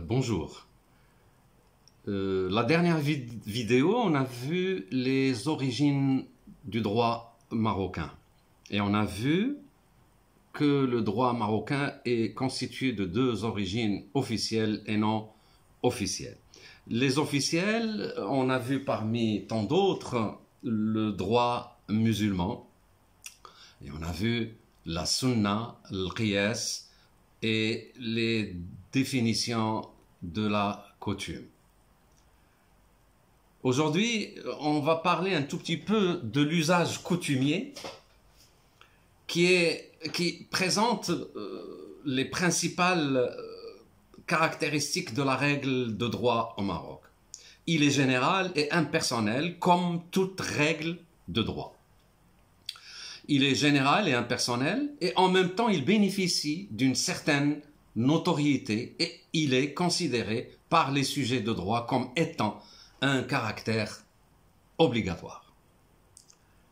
Bonjour. La dernière vidéo, on a vu les origines du droit marocain. Et on a vu que le droit marocain est constitué de deux origines officielles et non officielles. Les officielles, on a vu parmi tant d'autres le droit musulman. Et on a vu la sunna, le qiyas et les définitions de la coutume. Aujourd'hui, on va parler un tout petit peu de l'usage coutumier qui présente les principales caractéristiques de la règle de droit au Maroc. Il est général et impersonnel comme toute règle de droit. Il est général et impersonnel et en même temps il bénéficie d'une certaine notoriété et il est considéré par les sujets de droit comme étant un caractère obligatoire.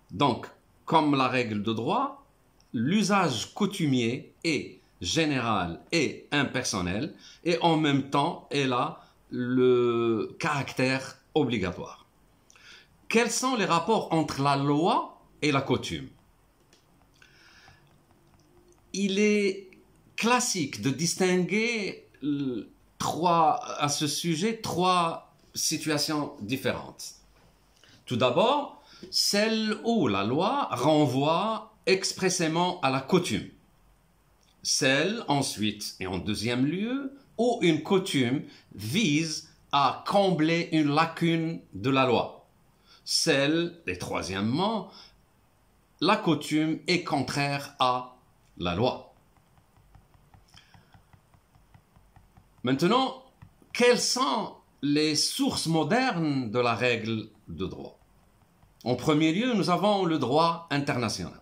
Donc, comme la règle de droit, l'usage coutumier est général et impersonnel et en même temps elle a le caractère obligatoire. Quels sont les rapports entre la loi et la coutume? Il est classique de distinguer à ce sujet trois situations différentes. Tout d'abord, celle où la loi renvoie expressément à la coutume. Celle, ensuite, et en deuxième lieu, où une coutume vise à combler une lacune de la loi. Celle, et troisièmement, la coutume est contraire à la loi. Maintenant, quelles sont les sources modernes de la règle de droit? En premier lieu, nous avons le droit international.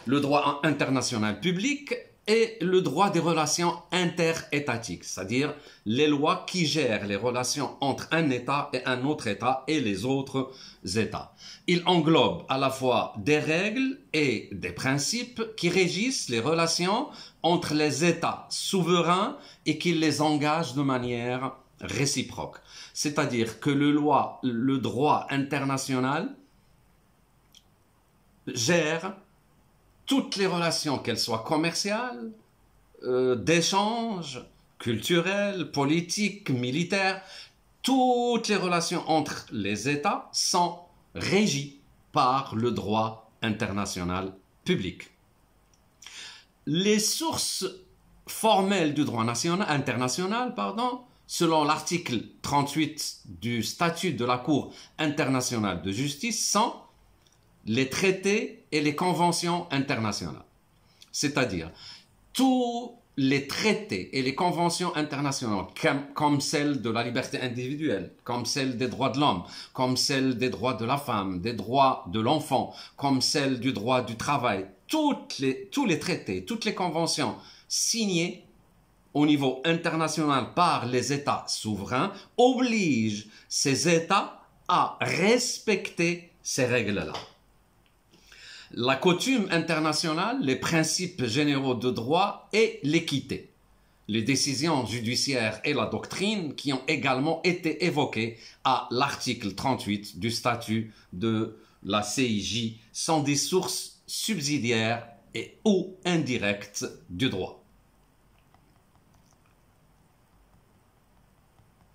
Le droit international public et le droit des relations interétatiques, c'est-à-dire les lois qui gèrent les relations entre un État et un autre État et les autres États. Il englobe à la fois des règles et des principes qui régissent les relations entre les États souverains et qui les engagent de manière réciproque. C'est-à-dire que le droit international gère toutes les relations, qu'elles soient commerciales, d'échange, culturelles, politiques, militaires, toutes les relations entre les États sont régies par le droit international public. Les sources formelles du droit international, selon l'article 38 du statut de la Cour internationale de justice, sont les traités et les conventions internationales. C'est-à-dire, tous les traités et les conventions internationales, comme celle de la liberté individuelle, comme celle des droits de l'homme, comme celle des droits de la femme, des droits de l'enfant, comme celle du droit du travail, tous les traités, toutes les conventions signées au niveau international par les États souverains obligent ces États à respecter ces règles-là. La coutume internationale, les principes généraux de droit et l'équité. Les décisions judiciaires et la doctrine qui ont également été évoquées à l'article 38 du statut de la CIJ sont des sources subsidiaires et ou indirectes du droit.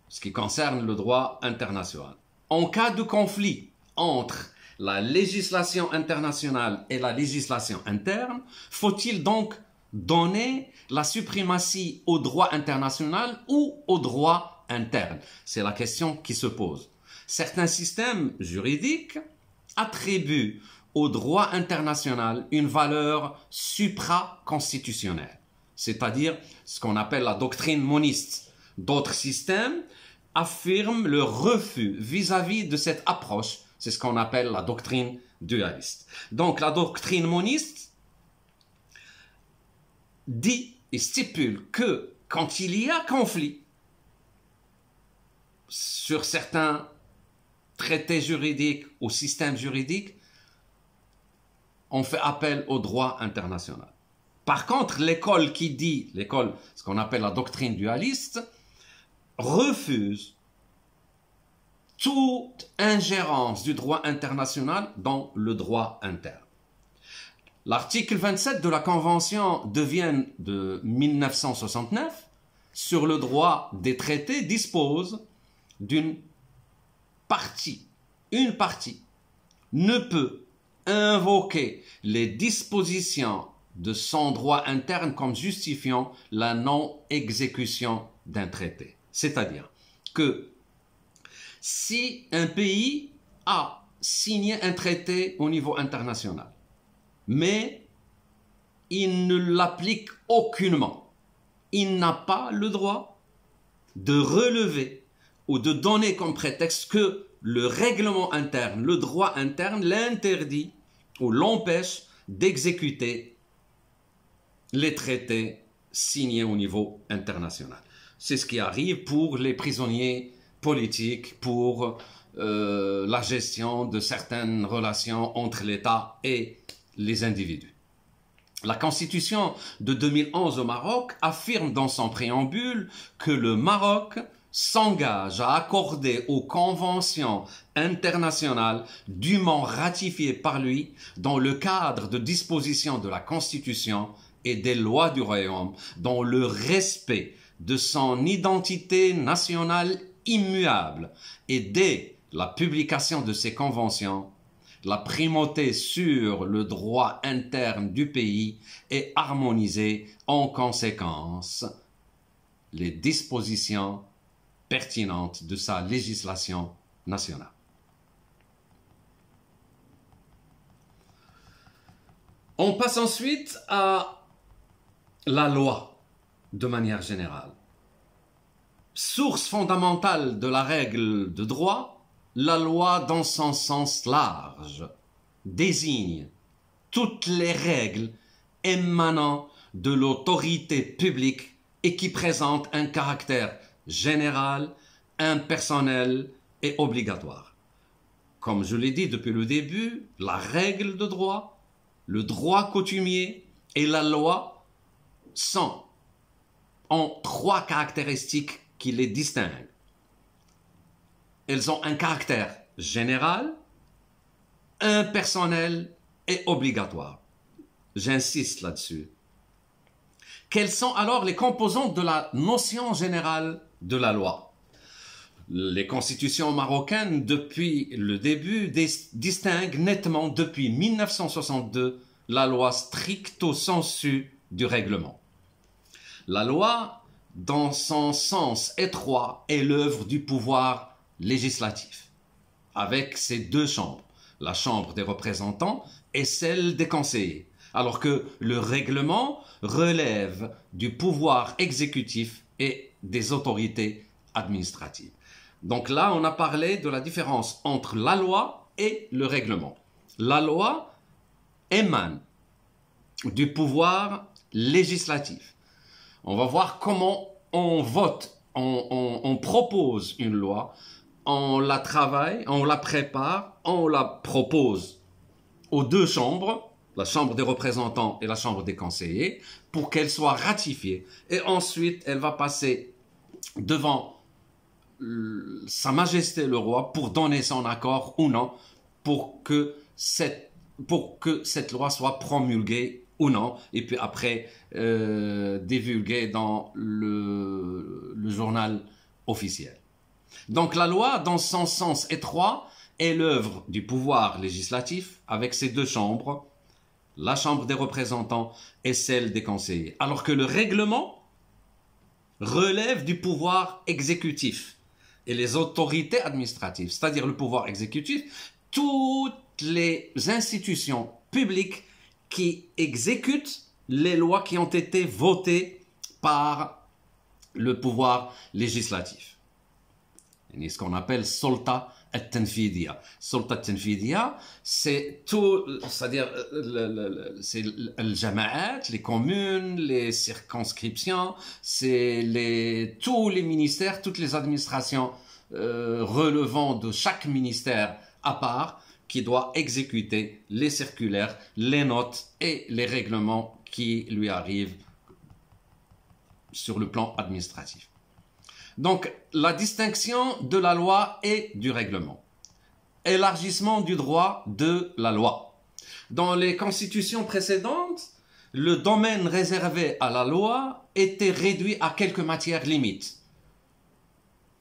Ce qui concerne le droit international. En cas de conflit entre la législation internationale et la législation interne, faut-il donc donner la suprématie au droit international ou au droit interne? C'est la question qui se pose. Certains systèmes juridiques attribuent au droit international une valeur supra-constitutionnelle, c'est-à-dire ce qu'on appelle la doctrine moniste. D'autres systèmes affirment le refus vis-à-vis de cette approche. C'est ce qu'on appelle la doctrine dualiste. Donc la doctrine moniste dit et stipule que quand il y a conflit sur certains traités juridiques ou systèmes juridiques, on fait appel au droit international. Par contre, l'école ce qu'on appelle la doctrine dualiste, refuse toute ingérence du droit international dans le droit interne. L'article 27 de la Convention de Vienne de 1969 sur le droit des traités dispose d'une partie. Une partie ne peut invoquer les dispositions de son droit interne comme justifiant la non-exécution d'un traité. C'est-à-dire que si un pays a signé un traité au niveau international, mais il ne l'applique aucunement, il n'a pas le droit de relever ou de donner comme prétexte que le règlement interne, le droit interne l'interdit ou l'empêche d'exécuter les traités signés au niveau international. C'est ce qui arrive pour les prisonniers politiques, pour la gestion de certaines relations entre l'État et les individus. La Constitution de 2011 au Maroc affirme dans son préambule que le Maroc s'engage à accorder aux conventions internationales dûment ratifiées par lui dans le cadre de dispositions de la Constitution et des lois du Royaume, dans le respect de son identité nationale immuable et dès la publication de ces conventions, la primauté sur le droit interne du pays est harmonisée en conséquence les dispositions pertinentes de sa législation nationale. On passe ensuite à la loi de manière générale. Source fondamentale de la règle de droit, la loi dans son sens large désigne toutes les règles émanant de l'autorité publique et qui présentent un caractère général, impersonnel et obligatoire. Comme je l'ai dit depuis le début, la règle de droit, le droit coutumier et la loi ont trois caractéristiques qui les distinguent. Elles ont un caractère général, impersonnel et obligatoire. J'insiste là-dessus. Quelles sont alors les composantes de la notion générale de la loi? Les constitutions marocaines, depuis le début, distinguent nettement, depuis 1962, la loi stricto sensu du règlement. La loi, dans son sens étroit, est l'œuvre du pouvoir législatif, avec ses deux chambres, la Chambre des représentants et celle des conseillers, alors que le règlement relève du pouvoir exécutif et des autorités administratives. Donc là, on a parlé de la différence entre la loi et le règlement. La loi émane du pouvoir législatif. On va voir comment on vote, on propose une loi, on la travaille, on la prépare, on la propose aux deux chambres, la Chambre des représentants et la Chambre des conseillers, pour qu'elle soit ratifiée. Et ensuite, elle va passer devant Sa Majesté le Roi pour donner son accord ou non pour que cette loi soit promulguée ou non, et puis après divulguée dans le journal officiel. Donc la loi, dans son sens étroit, est l'œuvre du pouvoir législatif avec ses deux chambres, la Chambre des représentants et celle des conseillers. Alors que le règlement relève du pouvoir exécutif et les autorités administratives, c'est-à-dire le pouvoir exécutif, toutes les institutions publiques qui exécutent les lois qui ont été votées par le pouvoir législatif. C'est ce qu'on appelle Solta al-Tanfidiyya. Solta al-Tanfidiyya, c'est tout, c'est-à-dire c'est le jama'at, les communes, les circonscriptions, c'est tous les ministères, toutes les administrations relevant de chaque ministère à part, qui doit exécuter les circulaires, les notes et les règlements qui lui arrivent sur le plan administratif. Donc, la distinction de la loi et du règlement. Élargissement du droit de la loi. Dans les constitutions précédentes, le domaine réservé à la loi était réduit à quelques matières limites.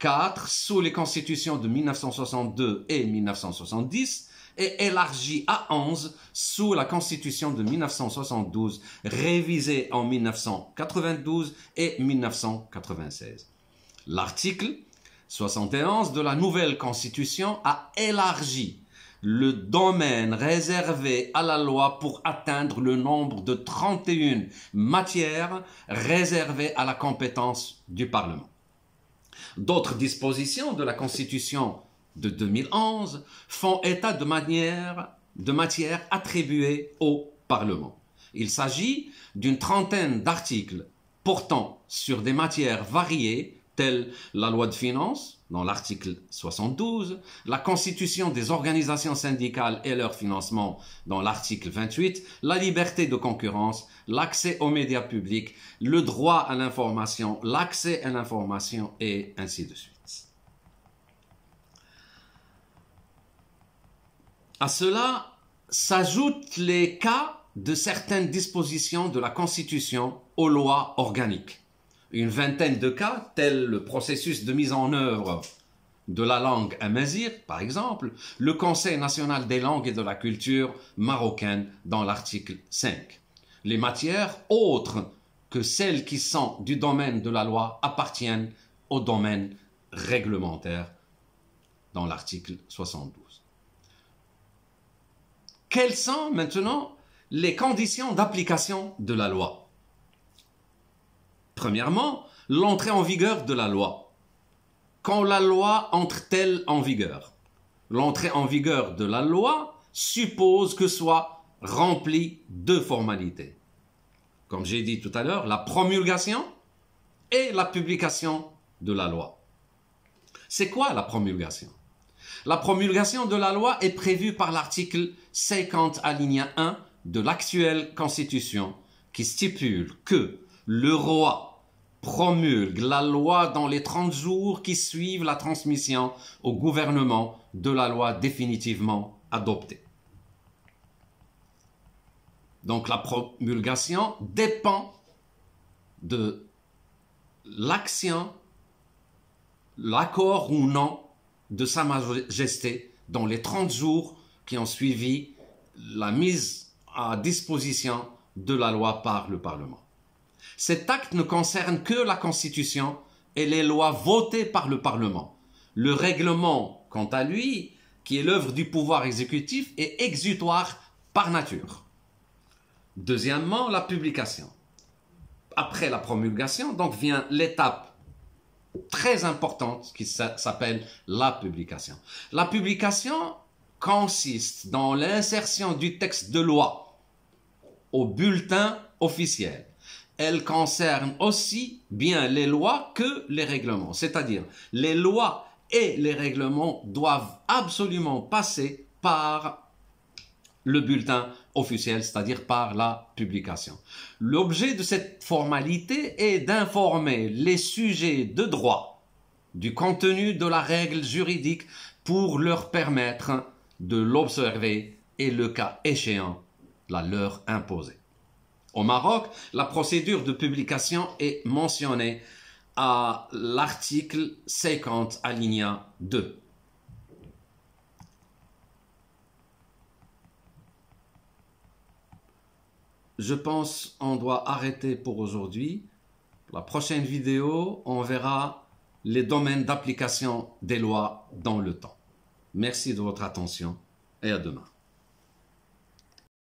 4 sous les constitutions de 1962 et 1970 et élargi à 11 sous la constitution de 1972, révisée en 1992 et 1996. L'article 71 de la nouvelle constitution a élargi le domaine réservé à la loi pour atteindre le nombre de 31 matières réservées à la compétence du Parlement. D'autres dispositions de la Constitution de 2011 font état de matières attribuées au Parlement. Il s'agit d'une trentaine d'articles portant sur des matières variées telles la loi de finances, dans l'article 72, la constitution des organisations syndicales et leur financement, dans l'article 28, la liberté de concurrence, l'accès aux médias publics, le droit à l'information, l'accès à l'information et ainsi de suite. À cela s'ajoutent les cas de certaines dispositions de la Constitution aux lois organiques. Une vingtaine de cas, tels le processus de mise en œuvre de la langue amazigh, par exemple, le Conseil national des langues et de la culture marocaine dans l'article 5. Les matières autres que celles qui sont du domaine de la loi appartiennent au domaine réglementaire dans l'article 72. Quelles sont maintenant les conditions d'application de la loi ? Premièrement, l'entrée en vigueur de la loi. Quand la loi entre-t-elle en vigueur? L'entrée en vigueur de la loi suppose que soient remplies deux formalités. Comme j'ai dit tout à l'heure, la promulgation et la publication de la loi. C'est quoi la promulgation? La promulgation de la loi est prévue par l'article 50 alinéa 1 de l'actuelle Constitution qui stipule que le roi promulgue la loi dans les 30 jours qui suivent la transmission au gouvernement de la loi définitivement adoptée. Donc la promulgation dépend de l'action, l'accord ou non de Sa Majesté dans les 30 jours qui ont suivi la mise à disposition de la loi par le Parlement. Cet acte ne concerne que la Constitution et les lois votées par le Parlement. Le règlement, quant à lui, qui est l'œuvre du pouvoir exécutif, est exutoire par nature. Deuxièmement, la publication. Après la promulgation, donc vient l'étape très importante qui s'appelle la publication. La publication consiste dans l'insertion du texte de loi au bulletin officiel. Elle concerne aussi bien les lois que les règlements. C'est-à-dire, les lois et les règlements doivent absolument passer par le bulletin officiel, c'est-à-dire par la publication. L'objet de cette formalité est d'informer les sujets de droit du contenu de la règle juridique pour leur permettre de l'observer et, le cas échéant, la leur imposer. Au Maroc, la procédure de publication est mentionnée à l'article 50 alinéa 2. Je pense qu'on doit arrêter pour aujourd'hui. La prochaine vidéo, on verra les domaines d'application des lois dans le temps. Merci de votre attention et à demain.